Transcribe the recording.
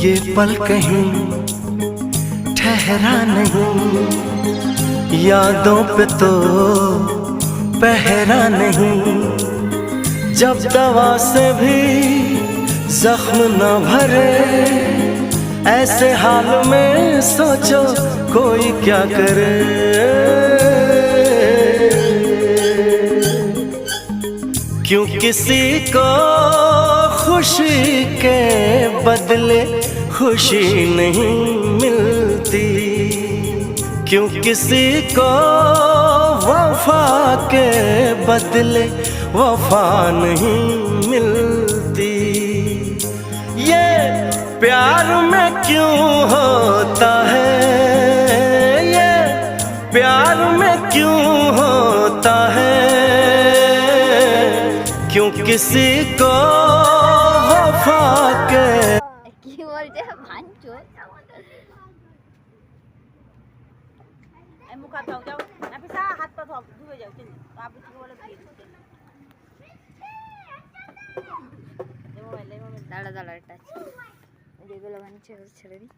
ये पल कहीं ठहरा नहीं, यादों पे तो पहरा नहीं। जब दवा से भी जख्म न भरे, ऐसे हाल में सोचो कोई क्या करे। क्यों किसी को खुशी के बदले खुशी नहीं मिलती, क्यों किसी को वफा के बदले वफा नहीं मिलती। ये प्यार में क्यों होता है, ये प्यार में क्यों होता है, क्यों किसी को वफा के কি বলছে ভাঞ্চো মুখ হাত যাও নাফিসা হাত পা ধুয়ে যাও চল আপু কি বলে দিয়ে দাঁড়া দাঁড়া এটা যেগুলো ভাঞ্চে ছেড়ে দিই।